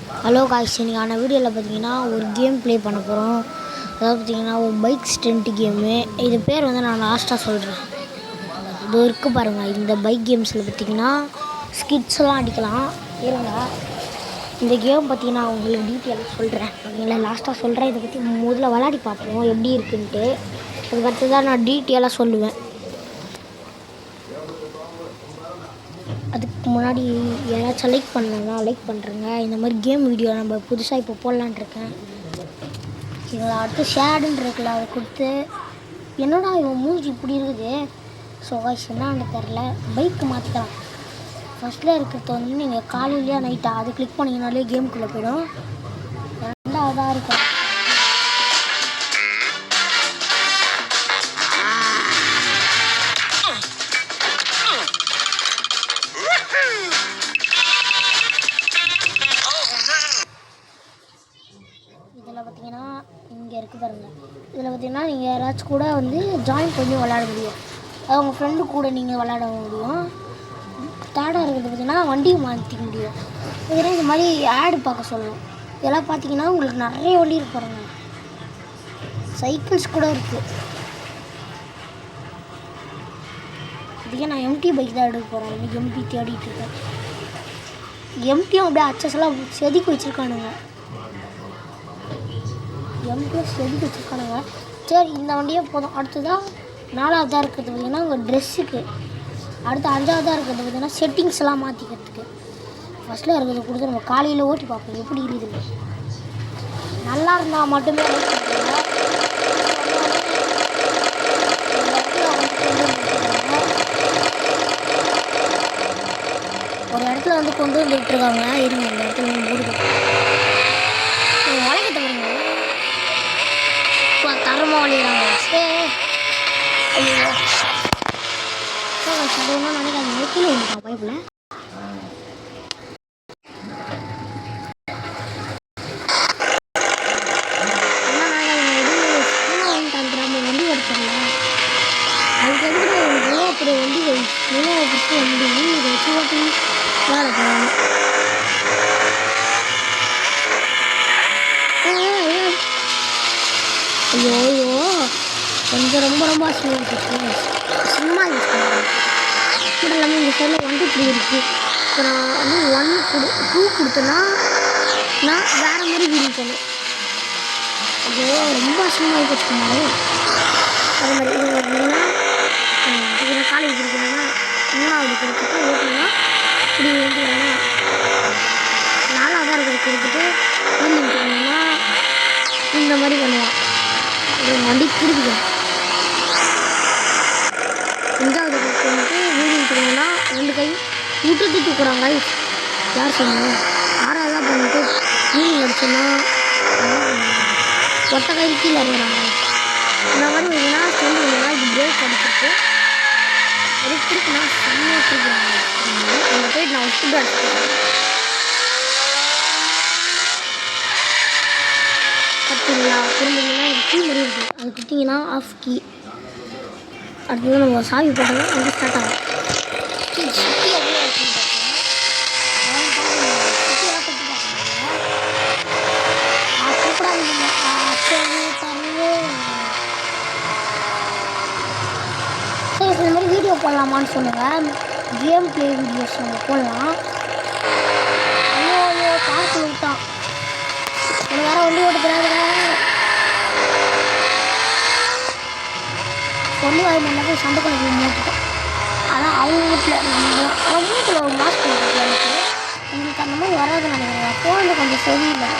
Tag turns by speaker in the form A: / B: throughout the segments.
A: Hello guys, இன்றைக்கான வீடியோவில் பார்த்தீங்கன்னா ஒரு கேம் ப்ளே பண்ண போகிறோம். அதாவது பார்த்தீங்கன்னா ஒரு பைக் ஸ்டண்ட் கேமு. இது பேர் வந்து நான் லாஸ்ட்டாக சொல்கிறேன். இது இருக்குது பாருங்கள். இந்த பைக் கேம்ஸில் பார்த்தீங்கன்னா ஸ்கிட்ஸ்லாம் அடிக்கலாம். இருங்க, இந்த கேம் பார்த்தீங்கன்னா உங்களுக்கு டீட்டெயிலாக சொல்கிறேன். ஓகேங்களா, லாஸ்ட்டாக சொல்கிறேன். இதை பற்றி முதல்ல விளையாடி பார்ப்போம் எப்படி இருக்குன்ட்டு. அதுக்கடுத்து தான் நான் டீட்டெயிலாக சொல்லுவேன். அதுக்கு முன்னாடி யாராச்சும் லைக் பண்ணலன்னா லைக் பண்ணுறேங்க. இந்த மாதிரி கேம் வீடியோ நம்ம புதுசாக இப்போ போடலான்ட்டு இருக்கேன். இதில் அடுத்து ஷேடுன்னு இருக்குல்ல, அதை கொடுத்து என்னடா இவன் மூஞ்சி இப்படி இருக்குது. ஸோ வாய்ஸ் என்னன்னு தெரில, பைக்கு மாற்றிக்கலாம். ஃபஸ்ட்டில் இருக்கிறது வந்து நீங்கள் காலையிலேயே நைட்டாக அதை கிளிக் பண்ணிங்கனாலே கேமுக்குள்ளே போயிடும். ரெண்டாவதாக இருக்கும் இதில் பார்த்தீங்கன்னா இங்கே இருக்குது பாருங்கள். இதில் பார்த்தீங்கன்னா நீங்கள் யாராச்சும் கூட வந்து ஜாயின் பண்ணி விளையாட முடியும். அது உங்கள் ஃப்ரெண்டு கூட நீங்கள் விளையாட முடியும். தேர்டாக இருக்கிறது பார்த்தீங்கன்னா வண்டியை மாற்றிக்க முடியும். இதெல்லாம் இந்த மாதிரி ஆடு பார்க்க சொல்லணும். இதெல்லாம் பார்த்தீங்கன்னா உங்களுக்கு நிறைய வண்டி இருக்கு பாருங்கள். சைக்கிள்ஸ் கூட இருக்குது. இதுக்கே நான் எம்டி பைக் தான் எடுக்க போகிறேன். இன்றைக்கி எம்டி தேடிட்டு இருக்கேன். எம்டியும் அப்படியே அச்சஸ்லாம் செதுக்கி வச்சுருக்கானுங்க. எம்டிஎஸ் செதுக்கி வச்சுருக்கானுங்க. சரி, இந்த வண்டியே போதும். அடுத்ததாக 4வதாக இருக்கிறது பார்த்திங்கன்னா உங்கள் ட்ரெஸ்ஸுக்கு. அடுத்து 5வதாக இருக்கிறது பார்த்திங்கன்னா செட்டிங்ஸ் எல்லாம் மாற்றிக்கிறதுக்கு. ஃபஸ்ட்டில் இருக்கிறத கொடுத்து நம்ம காலையில் ஓட்டி பார்ப்போம் எப்படி இருக்குது. நல்லா இருந்தால் மட்டுமே லைக் பண்ணுறாங்க. ஒரு இடத்துல வந்து கொண்டு வந்து விட்டுருக்காங்க. இருங்க, இந்த இடத்துல வந்து மூடி வளைக்கத்தை பாருங்க. தரமாக வழிகிறாங்க. ஐயோ, ஒன்றும் நினைக்காது. கீழே வந்துட்டான் பைப்பில். வண்டி எடுத்துடல அதுக்கு எதுக்கு அப்படி வண்டி பிடிச்சி வண்டி இதை வச்சு ஓட்டி வேலை போகணும். ஐயோ ஐயோ, கொஞ்சம் ரொம்ப சும்மா யூஸ் பண்ணுறேன். கூட இல்லாமல் இந்த சைடில் வண்டி இப்படி இருக்குது. இப்போ நான் வந்து 2 கொடுத்தேன்னா நான் வேறு மாதிரி வீடு போகணும். ஐயோ, ரொம்ப அசிங்கமாக வச்சுக்கோங்க. அது மாதிரி இது பார்த்தீங்கன்னா இது நான் காலேஜ் இருக்கணும்னா 3வது கொடுத்துட்டு ஓட்டினா இப்படி ஓட்டினா 4வதாக இருக்கிறது கொடுத்துட்டு வீடு போகணும்னா இந்த மாதிரி பண்ணுவான். வண்டி திருப்பிடும். 5வது வந்துட்டு வீடியோ தூக்கணும்னா 2 கை விட்டுட்டு தூக்குறாங்க. யார் சொன்னாங்க? 6வதாக பண்ணிட்டு வீடியோ அடிச்சோன்னா ஒத்த கை கீழே இறங்குறாங்க. இந்த மாதிரி பார்த்தீங்கன்னா ஸ்டெண்ட் பண்ணுன்னா இது பிரேக் அடிச்சிருக்கு. அது திருப்பினா செம்மையாக திருப்புறாங்க. அங்கே போயிட்டு நான் ஃபுட் அடிச்சுக்கிறேன். பார்த்தீங்களா, திரும்பிங்கன்னா இது கீ மாதிரி இருக்குது. அது கொடுத்தீங்கன்னா ஆஃப் கீ. அடுத்தது நம்ம சாவி போட்டோம்னா வந்து ஸ்டார்ட் ஆகும். சரி, இந்த மாதிரி வீடியோ போடலாமான்னு சொல்லுங்கள். கேம் ப்ளே வீடியோஸ் நம்ம போடலாம். ஐயோ ஐயோ, பார்த்து விட்டான். எனக்கு வேறு வண்டி ஓட்ட தெரியாதுங்க. சொல்லி வாய் பண்ண போய் சண்டைக்குள்ள போய் மூட்டுட்டோம். ஆனால் அவங்க வீட்டில் நம்ம வீட்டில் ஒரு மாஸ்க் போட்டுருக்கு. எங்களுக்கு அந்த மாதிரி வராதுன்னு நினைக்கிறேன். ஃபோனில் கொஞ்சம் சரியில்லை.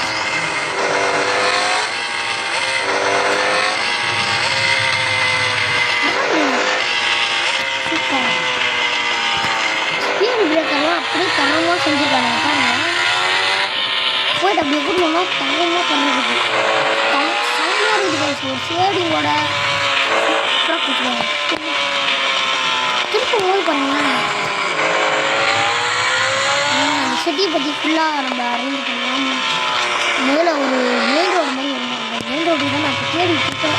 A: சூப்பர் ஸ்பீடு பிரேக்கர்லாம் அப்படியே தரமாக செஞ்சுருக்காங்க பாருங்க. போய்ட்டு அப்படி எப்படின்னா தரமாக பண்ணிருக்கு. செம்மையாக இருக்குது. ஒரு ஷேடிங்கோட சூப்பராக கொடுத்துருவாங்க. திருப்பி போது பாருங்களேன். சிட்டியை பற்றி ஃபுல்லாக நம்ம அறிந்து பண்ணலாம். மேலே ஒரு மெயின் ரோடு மாதிரி வருவோம். அந்த மெயின் ரோடு தான் நான் இப்போ தேடி இருக்கேன்.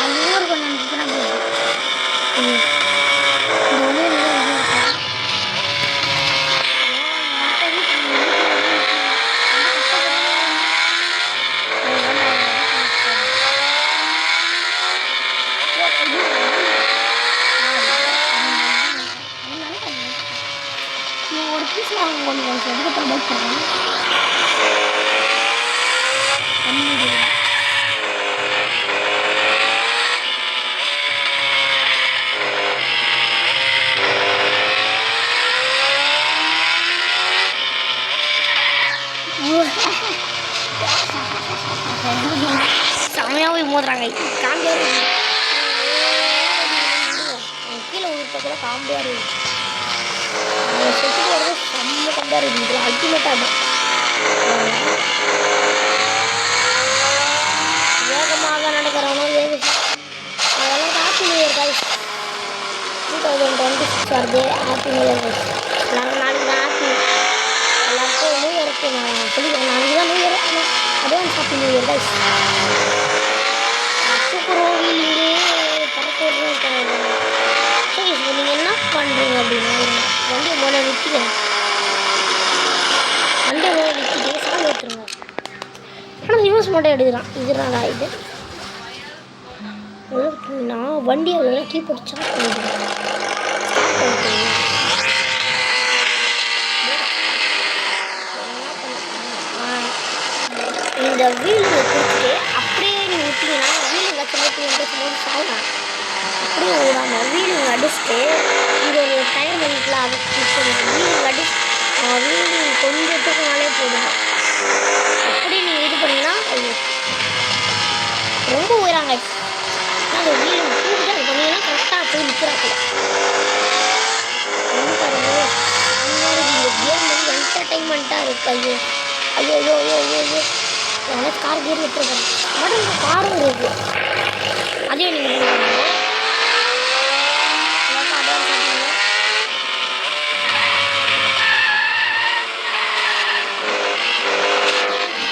A: அது இன்னொரு கொஞ்சம் நினைக்கிறேன். இந்த வழியாக ஒரு பீஸில் அவங்க கொண்டு வந்து அதுக்கப்புறம் பைக் பண்ணுறாங்க. செமையாக போய் மோதுறாங்க. காம்பியாக கீழே ஊர்த்த கூட காம்பியாக இருக்குது. அதை செட்டு போகிறது செம்ம கம்மியாக இருக்குது. இதில் அல்டிமேட்டாக இருக்கும். வேகமாக நடக்கிறவனும் அதெல்லாம் ஹாப்பி நியூ இயர் காய்ஸ். 2026 வருது. Happy new year guys. எல்லாரும் நாளைக்கு தான் ஹாப்பி. எல்லாருக்கும் நியூ இயருக்கு நான் சொல்லிக்கிறேன். நாளைக்கு தான் நியூ இயர். ஆனால் advance happy new year guys. Super ஓவிலிங்கு பறக்க. சரி, இப்போ நீங்கள் என்ன பண்ணுறீங்க அப்படின்னா வண்டியை முதல்ல நிறுத்திக்கிறேன். வண்டியை முதல்ல நிறுத்திட்டு சாமி எடுத்துருங்க. ஆனால் ரிவர்ஸ் மட்டும் எடுக்கிறான். இதுனால இது நான் வண்டியை அதெல்லாம் கீப்போர்ட் சார்ஜ் பண்ணிடுறேன். இந்த வீலுங்க கொடுத்துட்டு அப்படியே நீங்கள் விட்டீங்கன்னா வீலுங்க எங்கேயும் சாகலாம். அப்படியே விடாமல் வீலுங்க அடிச்சுட்டு இங்கே ஒரு டயர் பண்ணிக்கலாம். அதை வீலுங்க அடிச்சு வீலுங்க கொஞ்சம் தூக்கினாலே போதும். அப்படியே நீங்கள் இது பண்ணிங்கன்னா ரொம்ப உயராங்க. அந்த வீலுங்க தூக்கிட்டு அது பண்ணிங்கன்னா கரெக்டாக போய் நிற்கிறாங்க. இந்த கேம் வந்து என்டர்டைன்மெண்ட்டாக இருக்குது. ஐயோ ஐயோ ஐயோ ஐயோ ஐயோ ஐயோ எனக்கு கார் கேர் விட்டுருக்கேன். பட் இந்த காரும் இருக்குது. அதையும் நீங்கள் பண்ணுறாங்க.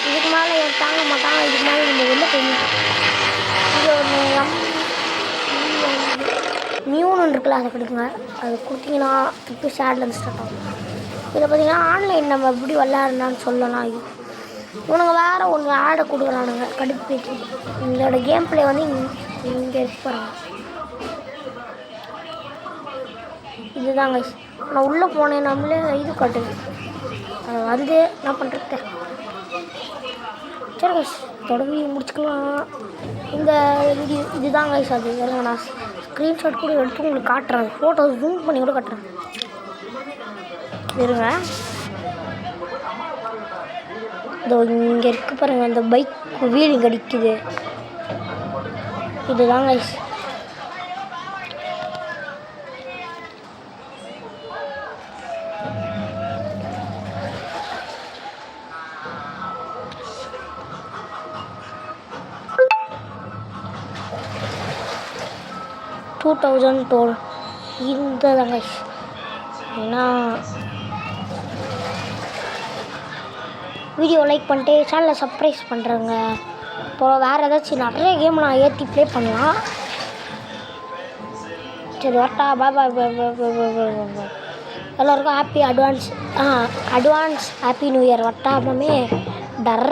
A: இதுக்கு மேலே இவன் தாங்க மாட்டான். இதுக்கு மேலே நம்ம வெளில போய் இது ஒன்று மியூன்னு இருக்குல்ல, அதை கொடுக்குங்க. அது கொடுத்தீங்கன்னா இப்போ ஷேர்லேருந்து ஸ்டார்ட் ஆகும். இதில் பார்த்தீங்கன்னா ஆன்லைன் நம்ம எப்படி விளாட்றான்னு சொல்லலாம். இவனுங்க வேறு ஒன்று ஆடை கொடுக்குறானுங்க கடுப்பேற்றி. இதோட கேம் பிளே வந்து இங்கே இருப்பாங்க. இதுதாங்க. நான் உள்ளே போனேன். நம்மளே இது காட்டுது. அதை வந்து என்ன பண்ணுறது. சரி கைஸ், தொடங்கி முடிச்சுக்கலாம். இந்த இதுதான் கைஸ். அது வேறு நான் ஸ்க்ரீன்ஷாட் கூட எடுத்து உங்களுக்கு காட்டுறேன். ஃபோட்டோ ஜூம் பண்ணி கூட காட்டுறேன். இருங்க. இதோ இங்கே இருக்கு பாருங்கள். அந்த பைக் வீலிங் அடிக்குது. இதுதான் கைஸ். இந்த தாங்க ஏன்னா வீடியோ லைக் பண்ணிட்டு சேனலை சப்ஸ்கிரைப் பண்ணுறேங்க. அப்புறம் வேறு ஏதாச்சும் நிறைய கேம் நான் ஏற்றி ப்ளே பண்ணலாம். சரி வரட்டா. பாய் பாய் பாய் பாய் பாய் பாய் பாய். எல்லோருக்கும் happy advance happy new year வரட்டா. அப்புறமே டர்